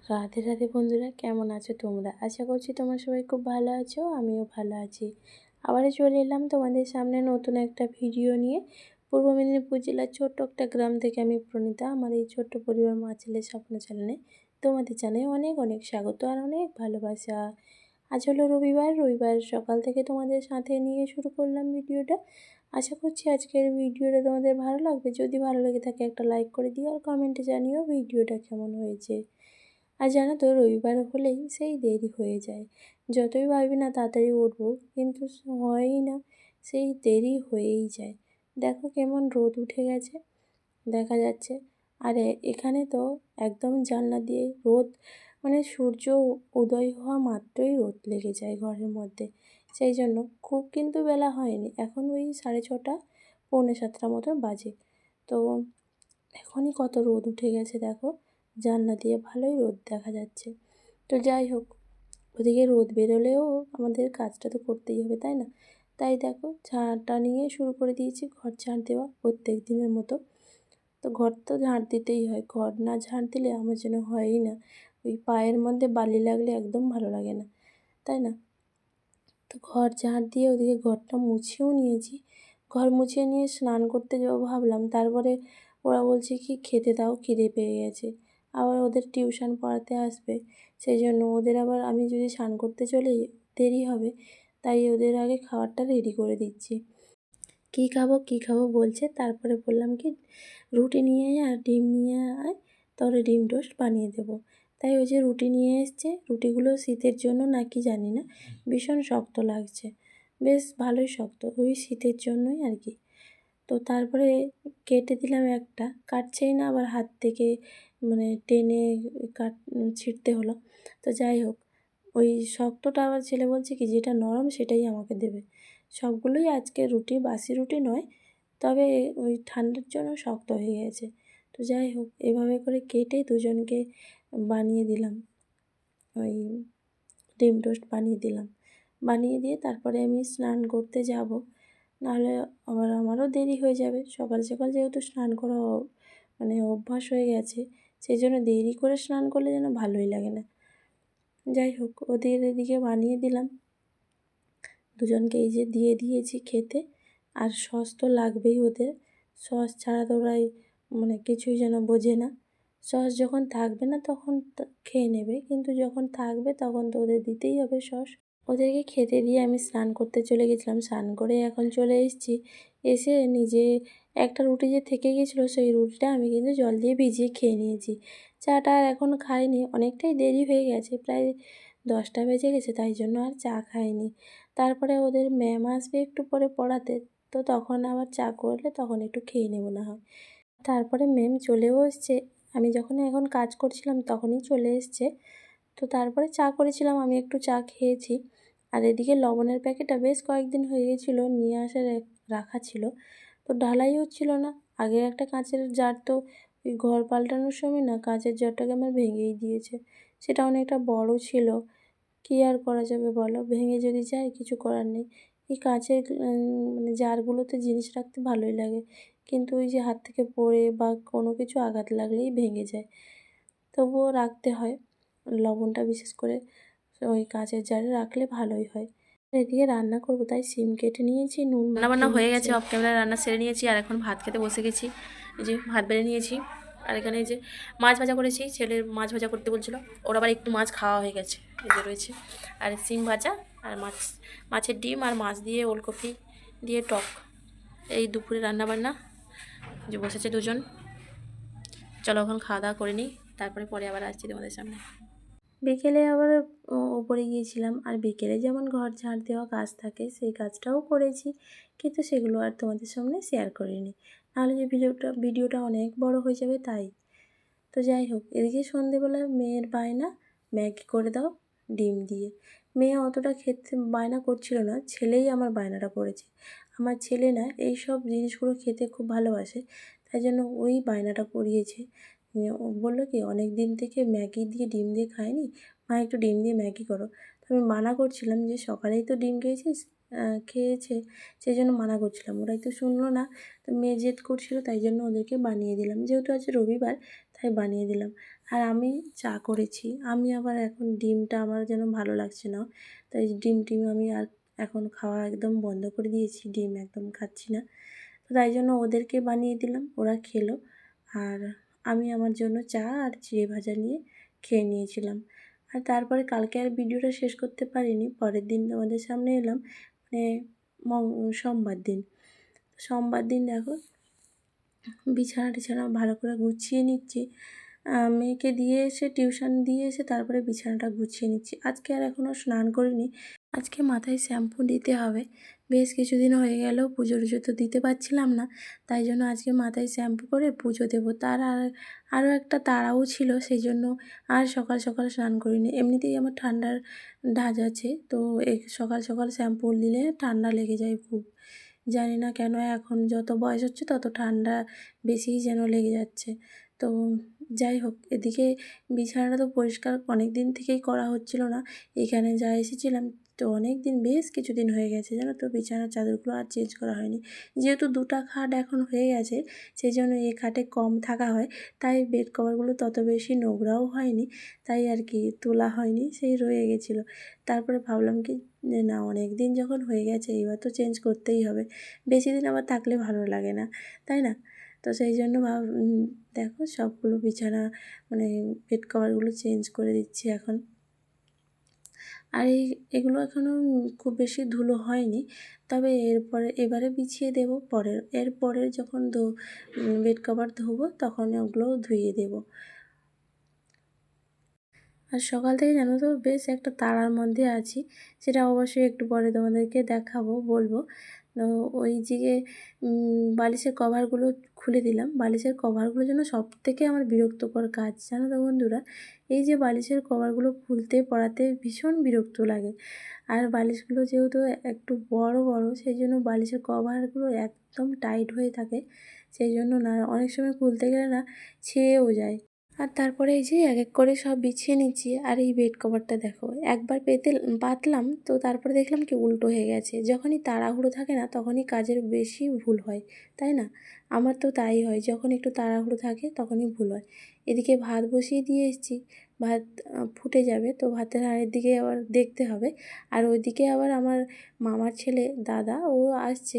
রাধে রাধে বন্ধুরা, কেমন আছো তোমরা? আশা করছি তোমরা সবাই খুব ভালো আছো, আমিও ভালো আছি। আবারও চলে এলাম তোমাদের সামনে নতুন একটা ভিডিও নিয়ে। পূর্ব মেদিনীপুর জেলার ছোট্ট একটা গ্রাম থেকে আমি প্রণীতা। আমার এই ছোট্ট পরিবার মা ছেলে স্বপ্ন চ্যানেলে তোমাদের জানাই অনেক অনেক স্বাগত আর অনেক ভালোবাসা। আজ হলো রবিবার সকাল থেকে তোমাদের সাথে নিয়ে শুরু করলাম ভিডিওটা। আশা করছি আজকের ভিডিওটা তোমাদের ভালো লাগবে। যদি ভালো লেগে থাকে একটা লাইক করে দিও আর কমেন্টে জানিও ভিডিওটা কেমন হয়েছে। আর জানো তো, রবিবার হলেই সেই দেরি হয়ে যায়। যতই ভাবি না তাড়াতাড়ি উঠবো, কিন্তু হয়ই না, সেই দেরি হয়েই যায়। দেখো কেমন রোদ উঠে গেছে, দেখা যাচ্ছে। আর এখানে তো একদম জানলা দিয়ে রোদ, মানে সূর্য উদয় হওয়া মাত্রই রোদ লেগে যায় ঘরের মধ্যে। সেই জন্য খুব কিন্তু বেলা হয়নি, এখন ওই 6:30 পৌনে 7টা মতো বাজে। তো এখনই কত রোদ উঠে গেছে দেখো, জানলা দিয়ে ভালোই রোদ দেখা যাচ্ছে। তো যাই হোক, ওদিকে রোদ বেরোলেও আমাদের কাজটা তো করতেই হবে, তাই না? তাই দেখো ঝাড়টা নিয়ে শুরু করে দিয়েছি, ঘর ঝাড় দেওয়া প্রত্যেক দিনের মতো। তো ঘর তো ঝাড় দিতেই হয়, ঘর না ঝাড় দিলে আমার যেন হয়ই না। ওই পায়ের মধ্যে বালি লাগলে একদম ভালো লাগে না, তাই না? তো ঘর ঝাড় দিয়ে ওদিকে ঘরটা মুছেও নিয়েছি। ঘর মুছিয়ে নিয়ে স্নান করতে যাবো ভাবলাম, তারপরে ওরা বলছে কি খেতে দাও, খিদে পেয়ে গেছে। আবার ওদের টিউশন পড়াতে আসবে, সেই জন্য ওদের আবার আমি যদি স্নান করতে চলে দেরি হবে, তাই ওদের আগে খাবারটা রেডি করে দিচ্ছি। কী খাবো বলছে, তারপরে বললাম কি রুটি নিয়ে আয় আর ডিম নিয়ে আয়, তাহলে ডিম টোস্ট বানিয়ে দেবো। তাই ওই যে রুটি নিয়ে এসছে, রুটিগুলো শীতের জন্য নাকি জানি না ভীষণ শক্ত লাগছে, বেশ ভালোই শক্ত, ওই শীতের জন্যই আর কি। তো তারপরে কেটে দিলাম, একটা কাটছেই না, আবার হাত থেকে মানে টেনে ছিঁড়তে হলো। তো যাই হোক, ওই শক্তটা আবার ছেলে বলছে কি যেটা নরম সেটাই আমাকে দেবে। সবগুলোই আজকে রুটি, বাসি রুটি নয়, তবে ওই ঠান্ডার জন্য শক্ত হয়ে গেছে। তো যাই হোক, এভাবে করে কেটে দুজনকে বানিয়ে দিলাম, ওই ডিম টোস্ট বানিয়ে দিলাম। বানিয়ে দিয়ে তারপরে আমি স্নান করতে যাব, নাহলে আবার আমারও দেরি হয়ে যাবে। সকাল সকাল যেহেতু স্নান করা মানে অভ্যাস হয়ে গেছে, সেই জন্য দেরি করে স্নান করলে যেন ভালোই লাগে না। যাই হোক, ওদের এদিকে বানিয়ে দিলাম, দুজনকে এই যে দিয়ে দিয়েছি খেতে। আর সস তো লাগবেই ওদের, সস ছাড়া তো ওরাই মানে কিছুই যেন বোঝে না। সস যখন থাকবে না তখন খেয়ে নেবে, কিন্তু যখন থাকবে তখন তো ওদের দিতেই হবে সস। ওদেরকে খেতে দিয়ে আমি স্নান করতে চলে গেছিলাম, স্নান করে এখন চলে এসেছি। এসে নিজে একটা রুটি যে থেকে গেছিলো, সেই রুটিটা আমি কিন্তু জল দিয়ে ভিজিয়ে খেয়ে নিয়েছি। চাটা আর এখনও খাইনি, অনেকটাই দেরি হয়ে গেছে, প্রায় 10টা বেজে গেছে, তাই জন্য আর চা খাইনি। তারপরে ওদের ম্যাম আসবে একটু পরে পড়াতে, তো তখন আবার চা করলে তখন একটু খেয়ে নেবো না হয়। তারপরে ম্যাম চলেও এসছে, আমি যখন এখন কাজ করছিলাম তখনই চলে এসছে। তো তারপরে চা করেছিলাম, আমি একটু চা খেয়েছি। আর এদিকে লবণের প্যাকেটটা বেশ কয়েকদিন হয়ে গেছিলো নিয়ে আসার রাখা ছিল, তো ঢালাই হচ্ছিল না। আগের একটা কাঁচের জার তো ওই ঘর পাল্টানোর সময় না কাঁচের জারটাকে আমার ভেঙেই দিয়েছে। সেটা অনেকটা বড় ছিল, কী আর করা যাবে বলো, ভেঙে যদি যায় কিছু করার নেই। এই কাঁচের মানে জারগুলোতে জিনিস রাখতে ভালোই লাগে, কিন্তু ওই যে হাত থেকে পড়ে বা কোনো কিছু আঘাত লাগলেই ভেঙে যায়, তবুও রাখতে হয়। লবণটা বিশেষ করে ওই কাঁচের জারে রাখলে ভালোই হয়। এদিকে রান্না করবো, তাই সিম কেটে নিয়েছি, নুন রান্না হয়ে গেছে, অফ ক্যামেরায় রান্না সেরে নিয়েছি, আর এখন ভাত খেতে বসে গেছি। এই যে ভাত বেড়ে নিয়েছি, আর এখানে এই যে মাছ ভাজা করেছি, ছেলের মাছ ভাজা করতে বলছিল, ওর আবার একটু মাছ খাওয়া হয়ে গেছে, এই যে রয়েছে। আর সিম ভাজা আর মাছের ডিম আর মাছ দিয়ে ওলকপি দিয়ে টক, এই দুপুরে রান্নাবান্না। যে বসেছে দুজন, চলো এখন খাওয়া দাওয়া করে নিই, তারপরে পরে আবার আসছি তোমাদের সামনে। বিকেলে আবার ওপরে গিয়েছিলাম, আর বিকেলে যেমন ঘর ঝাড় দেওয়া কাজ থাকে সেই কাজটাও করেছি, কিন্তু সেগুলো আর তোমাদের সামনে শেয়ার করিনি, নাহলে যে ভিডিওটা অনেক বড় হয়ে যাবে তাই। তো যাই হোক, এদিকে সন্ধেবেলা মেয়ের বায়না ম্যাগি করে দাও ডিম দিয়ে। মেয়ে অতটা খেতে বায়না করছিল না, ছেলেই আমার বায়নাটা করেছে। আমার ছেলে না এই সব জিনিসগুলো খেতে খুব ভালোবাসে, তাই জন্য ওই বায়নাটা করিয়েছে। ও বললো কি অনেক দিন থেকে ম্যাগি দিয়ে ডিম দিয়ে খাইনি, মা একটু ডিম দিয়ে ম্যাগি করো। তো আমি মানা করছিলাম যে সকালেই তো ডিম খেয়েছে, সেই জন্য মানা করছিলাম, ওরাই তো শুনলো না। তো মেয়ে জেদ করছিল, তাই জন্য ওদেরকে বানিয়ে দিলাম, যেহেতু আজ রবিবার তাই বানিয়ে দিলাম। আর আমি চা করেছি। আমি আবার এখন ডিমটা আমার যেন ভালো লাগছে না, তাই ডিম আমি আর এখন খাওয়া একদম বন্ধ করে দিয়েছি, ডিম একদম খাচ্ছি না। তো তাই জন্য ওদেরকে বানিয়ে দিলাম, ওরা খেলো। আর আমি আমার জন্য চা আর চিড়ে ভাজা নিয়ে খেয়ে নিয়েছিলাম। আর তারপরে কালকে আর ভিডিওটা শেষ করতে পারিনি, পরের দিন তোমাদের সামনে এলাম, মানে সোমবার দিন। সোমবার দিন দেখো বিছানা টিছানা ভালো করে গুছিয়ে নিচ্ছি। মেয়েকে দিয়ে এসে টিউশন দিয়ে এসে তারপরে বিছানাটা গুছিয়ে নিচ্ছি। আজকে আর এখনও স্নান করিনি, আজকে মাথায় শ্যাম্পু দিতে হবে। বেশ কিছুদিন হয়ে গেল পুজো টুজো তো দিতে পারছিলাম না, তাই জন্য আজকে মাথায় শ্যাম্পু করে পুজো দেবো। তার আরও একটা তাড়াও ছিল, সেই জন্য আর সকাল সকাল স্নান করিনি। এমনিতেই আমার ঠান্ডার ধাঁচ আছে, তো সকাল সকাল শ্যাম্পু দিলে ঠান্ডা লেগে যায় খুব। জানি না কেন এখন যত বয়স হচ্ছে তত ঠান্ডা বেশিই যেন লেগে যাচ্ছে। তো যাই হোক, এদিকে বিছানাটা তো পরিষ্কার অনেক দিন থেকেই করা হচ্ছিল না। এখানে যা এসেছিলাম তো অনেক দিন, বেশ কিছুদিন হয়ে গেছে জানো তো, বিছানার চাদরগুলো আর চেঞ্জ করা হয়নি। যেহেতু দুটো খাট এখন হয়ে গেছে, সেই জন্য এই খাটে কম থাকা হয়, তাই বেড কভারগুলো তত বেশি নোংরাও হয়নি, তাই আর কি তোলা হয়নি, সেই রয়ে গেছিলো। তারপরে ভাবলাম কি যে না, অনেক দিন যখন হয়ে গেছে এবার তো চেঞ্জ করতেই হবে, বেশি দিন আবার থাকলে ভালো লাগে না, তাই না? তো সেই জন্য দেখো সবগুলো বিছানা মানে বেড কভারগুলো চেঞ্জ করে দিচ্ছি এখন। আর এগুলো এখনও খুব বেশি ধুলো হয়নি, তবে এবারে বিছিয়ে দেবো, এরপরের যখন বেড কভার ধোবো তখন ওগুলোও ধুয়ে দেবো। আর সকাল থেকে জানো তো বেশ একটা তাড়ার মধ্যে আছি, সেটা অবশ্যই একটু পরে তোমাদেরকে দেখাবো, বলবো। তো ওই দিকে বালিশের কভারগুলো খুলে দিলাম। বালিশের কভারগুলো যেন সবথেকে আমার বিরক্তকর কাজ, জানো তো বন্ধুরা। এই যে বালিশের কভারগুলো খুলতে পড়াতে ভীষণ বিরক্ত লাগে। আর বালিশগুলো যেহেতু একটু বড় বড়, সেই জন্য বালিশের কভারগুলো একদম টাইট হয়ে থাকে, সেই জন্য না অনেক সময় খুলতে গেলে না ছিঁড়েও যায়। আর তারপরে এই যে এক এক করে সব বিছিয়ে নিচ্ছি। আর এই বেড কভারটা দেখো, একবার পাতলাম তো তারপরে দেখলাম কি উল্টো হয়ে গেছে। যখনই তাড়াহুড়ো থাকে না তখনই কাজের বেশি ভুল হয়, তাই না? আমার তো তাই হয়, যখন একটু তাড়াহুড়ো থাকে তখনই ভুল হয়। এদিকে ভাত বসিয়ে দিয়ে এসেছি, ভাত ফুটে যাবে, তো ভাতের হাঁড়ির দিকে আবার দেখতে হবে। আর ওইদিকে আবার আমার মামার ছেলে দাদা ও আসছে,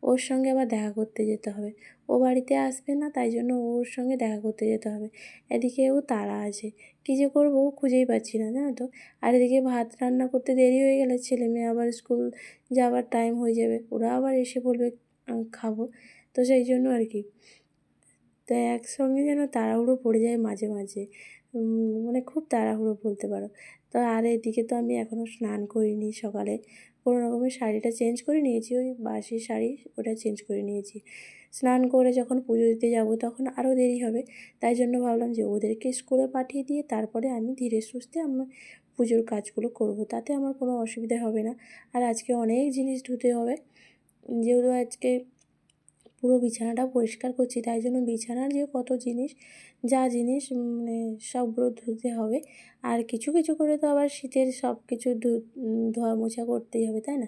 ওর সঙ্গে আবার দেখা করতে যেতে হবে। ও বাড়িতে আসবে না, তাই জন্য ওর সঙ্গে দেখা করতে যেতে হবে। এদিকেও তাড়া আছে, কী যে করবো খুঁজেই পাচ্ছি না, জানো তো। আর এদিকে ভাত রান্না করতে দেরি হয়ে গেলে ছেলে মেয়ে আবার স্কুল যাওয়ার টাইম হয়ে যাবে, ওরা আবার এসে বলবে খাবো, তো সেই জন্য আর কি। তো একসঙ্গে যেন তাড়াহুড়ো পড়ে যায় মাঝে মাঝে, মানে খুব তাড়াহুড়ো বলতে পারো। তো আর এদিকে তো আমি এখনও স্নান করিনি সকালে, কোনো রকমের শাড়িটা চেঞ্জ করে নিয়েছি, ওই বাসি শাড়ি ওটা চেঞ্জ করে নিয়েছি। স্নান করে যখন পুজো দিতে যাব তখন আরও দেরি হবে, তাই জন্য ভাবলাম যে ওদেরকে স্কুলে পাঠিয়ে দিয়ে তারপরে আমি ধীরে সুস্থে আমার পুজোর কাজগুলো করব, তাতে আমার কোনো অসুবিধা হবে না। আর আজকে অনেক জিনিস ধুতে হবে, যেহেতু আজকে পুরো বিছানাটা পরিষ্কার করছি, তাই জন্য বিছানার যে কত জিনিস, যা জিনিস মানে সবগুলো ধুতে হবে। আর কিছু কিছু করে তো আবার শীতের সব কিছু ধোয়া মোছা করতেই হবে, তাই না?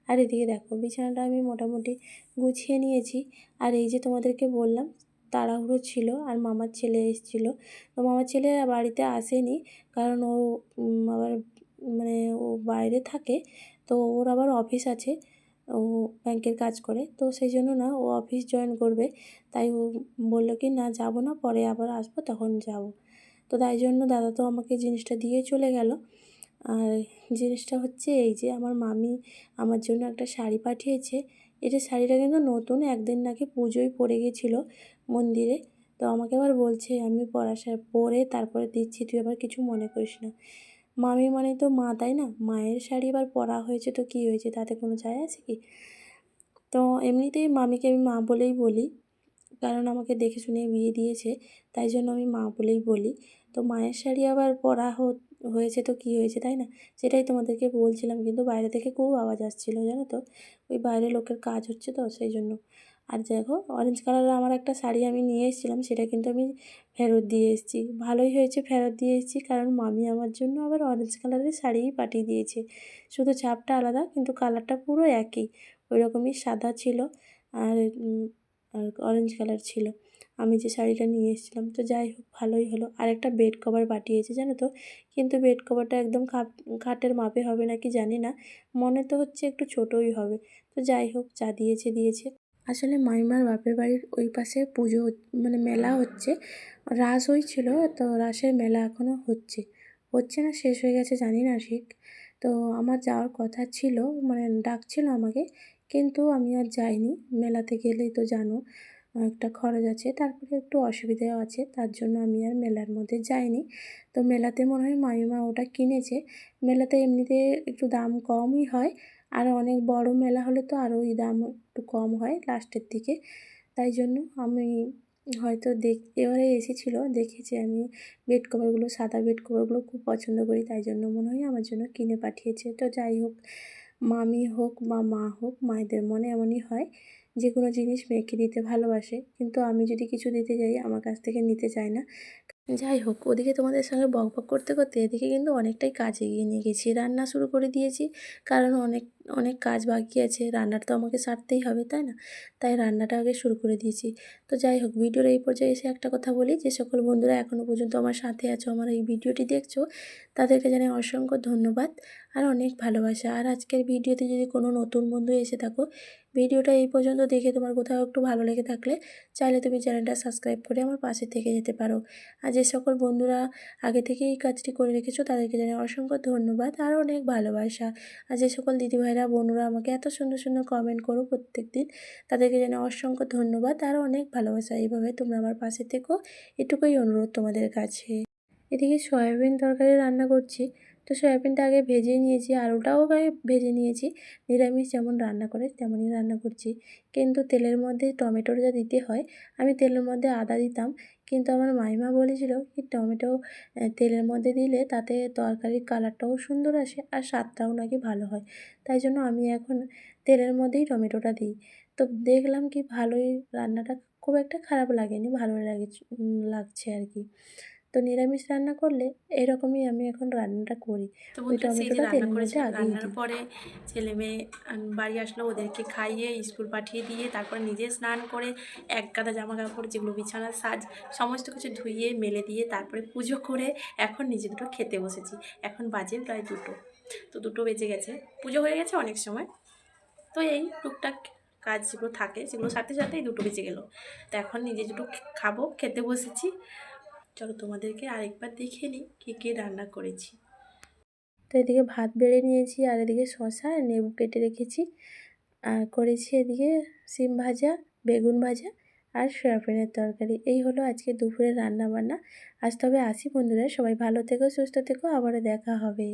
আর এদিকে দেখো বিছানাটা আমি মোটামুটি গুছিয়ে নিয়েছি। আর এই যে তোমাদেরকে বললাম তাড়াহুড়ো ছিল, আর মামার ছেলে এসেছিলো, তো মামার ছেলে বাড়িতে আসেনি, কারণ ও আবার মানে ও বাইরে থাকে, তো ওর আবার অফিস আছে, ও ব্যাংকের কাজ করে, তো সেই জন্য না ও অফিস জয়েন করবে, তাই ও বললো কি না যাব না, পরে আবার আসবো তখন যাব। তো তাই জন্য দাদা তো আমাকে জিনিসটা দিয়ে চলে গেল। আর জিনিসটা হচ্ছে এই যে আমার মামি আমার জন্য একটা শাড়ি পাঠিয়েছে। এটা শাড়িটা কিন্তু নতুন, একদিন নাকি পুজোয় পরে গেছিলো মন্দিরে, তো আমাকে আবার বলছে আমি পরে তারপরে দিচ্ছি, তুই আবার কিছু মনে করিস না। মামি মানে তো মা, তাই না? মায়ের শাড়ি এবার পরা হয়েছে তো কী হয়েছে, তাতে কোনো যায় আসে কি? তো এমনিতেই মামিকে আমি মা বলেই বলি, কারণ আমাকে দেখে শুনে বিয়ে দিয়েছে, তাই জন্য আমি মা বলেই বলি। তো মায়ের শাড়ি আবার পরা হয়েছে তো কী হয়েছে, তাই না? সেটাই তোমাদেরকে বলছিলাম, কিন্তু বাইরে থেকে খুব আওয়াজ আসছিলো, জানো তো, ওই বাইরে লোকের কাজ হচ্ছে তো সেই জন্য। আর দেখো অরেঞ্জ কালারের আমার একটা শাড়ি আমি নিয়ে এসেছিলাম, সেটা কিন্তু আমি ফেরত দিয়ে এসেছি। ভালোই হয়েছে ফেরত দিয়ে এসেছি, কারণ মামি আমার জন্য আবার অরেঞ্জ কালারের শাড়িই পাঠিয়ে দিয়েছে, শুধু ছাপটা আলাদা, কিন্তু কালারটা পুরো একই, ওই রকমই সাদা ছিল, আর আর অরেঞ্জ কালার ছিল। আমি যে শাড়িটা নিয়ে এসেছিলাম। তো যাই হোক ভালোই হলো। আর একটা বেড কভার পাঠিয়েছে জানো তো, কিন্তু বেড কভারটা একদম খাটের মাপে হবে নাকি জানি না, মনে তো হচ্ছে একটু ছোটোই হবে। তো যাই হোক, যা দিয়েছে দিয়েছে। আসলে মামিমার বাপের বাড়ির ওই পাশে পুজো মানে মেলা হচ্ছে, রাস হয়েছিল, তো রাসের মেলা এখনও হচ্ছে না, শেষ হয়ে গেছে জানি না ঠিক। তো আমার যাওয়ার কথা ছিল, মানে ডাকছিল আমাকে, কিন্তু আমি আর যাইনি। মেলাতে গেলেই তো জানো একটা খরচ আছে, তারপরে একটু অসুবিধাও আছে, তার জন্য আমি আর মেলার মধ্যে যাইনি। তো মেলাতে মনে হয় মামিমা ওটা কিনেছে। মেলাতে এমনিতে একটু দাম কমই হয়, আর অনেক বড় মেলা হলে তো আরোই দাম একটু কম হয় লাস্টের দিকে। তাই জন্য আমি হয়তো এবারে এসেছিলো, দেখেছি আমি বেড কভারগুলো, সাদা বেড কভারগুলো খুব পছন্দ করি, তাই জন্য মনে হয় আমার জন্য কিনে পাঠিয়েছে। তো যাই হোক, মামি হোক বা মা হোক, মায়েদের মনে এমনই হয়, যে কোনো জিনিস মেয়েকে দিতে ভালোবাসে, কিন্তু আমি যদি কিছু দিতে যাই আমার কাছ থেকে নিতে চায় না। যাই হোক, ওদিকে তোমাদের সঙ্গে বকবক করতে করতে এদিকে কিন্তু অনেকটাই কাজ এগিয়ে নিয়ে গেছি, রান্না শুরু করে দিয়েছি, কারণ অনেক অনেক কাজ বাকি আছে, রান্নাটা তো আমাকে সারতেই হবে তাই না, তাই রান্নাটা আগে শুরু করে দিয়েছি। তো যাই হোক, ভিডিওর এই পর্যায়ে এসে একটা কথা বলি, যে সকল বন্ধুরা এখনও পর্যন্ত আমার সাথে আছো, আমার এই ভিডিওটি দেখছো, তাদেরকে জানাই অসংখ্য ধন্যবাদ আর অনেক ভালোবাসা। আর আজকের ভিডিওতে যদি কোনো নতুন বন্ধু এসে থাকো, ভিডিওটা এই পর্যন্ত দেখে তোমার কোথাও একটু ভালো লেগে থাকলে চাইলে তুমি চ্যানেলটা সাবস্ক্রাইব করে আমার পাশে থেকে যেতে পারো। আর যে সকল বন্ধুরা আগে থেকে এই কাজটি করে রেখেছো, তাদেরকে জানাই অসংখ্য ধন্যবাদ আর অনেক ভালোবাসা। আর যে সকল দিদিভাইরা বোনরা আমাকে এত সুন্দর সুন্দর কমেন্ট করো প্রত্যেক দিন, তাদেরকে জানাই অসংখ্য ধন্যবাদ আর অনেক ভালোবাসা। এইভাবে তোমরা আমার পাশে থেকো, এটুকুই অনুরোধ তোমাদের কাছে। এদিকে সয়াবিন তরকারি রান্না করছি। তো সয়াবিনটা আগে ভেজে নিয়েছি, আলুটাও আগে ভেজে নিয়েছি, নিরামিষ যেমন রান্না করে তেমনই রান্না করছি। কিন্তু তেলের মধ্যে টমেটোর যা দিতে হয়, আমি তেলের মধ্যে আদা দিতাম, কিন্তু আমার মাইমা বলেছিল কি টমেটো তেলের মধ্যে দিলে তাতে তরকারির কালারটাও সুন্দর আসে আর স্বাদটাও নাকি ভালো হয়। তাই জন্য আমি এখন তেলের মধ্যেই টমেটোটা দিই। তো দেখলাম কি ভালোই, রান্নাটা খুব একটা খারাপ লাগেনি, ভালোই লাগছে আর কি। তো নিরামিষ রান্না করলে এরকমই আমি এখন রান্নাটা করি, তো ওই বন্ধুরা, সেই যে টমেটোটা রান্না তেলের মধ্যে করেছিলাম, আগেই রান্নার দিই। পরে ছেলে মেয়ে বাড়ি আসলো, ওদেরকে খাইয়ে স্কুল পাঠিয়ে দিয়ে তারপরে নিজে স্নান করে এক গাদা জামা কাপড় যেগুলো বিছানার সাজ সমস্ত কিছু ধুইয়ে মেলে দিয়ে তারপরে পুজো করে এখন নিজে দুটো খেতে বসেছি। এখন বাজে প্রায় 2টো, তো 2টো বেজে গেছে, পুজো হয়ে গেছে অনেক সময়। তো এই টুকটাক কাজ যেগুলো থাকে সেগুলো সাথে সাথেই 2টো বেজে গেল। তো এখন নিজে দুটো খাবো, খেতে বসেছি। চলো তোমাদেরকে আরেকবার দেখিয়ে নিই কী কী রান্না করেছি। তো এদিকে ভাত বেড়ে নিয়েছি, আর এদিকে শসা আর লেবু কেটে রেখেছি, আর করেছি এদিকে সিম ভাজা, বেগুন ভাজা আর সয়াবিনের তরকারি। এই হলো আজকে দুপুরের রান্না বান্না। আজ তবে আসি বন্ধুরা, সবাই ভালো থেকো, সুস্থ থেকো, আবারও দেখা হবে।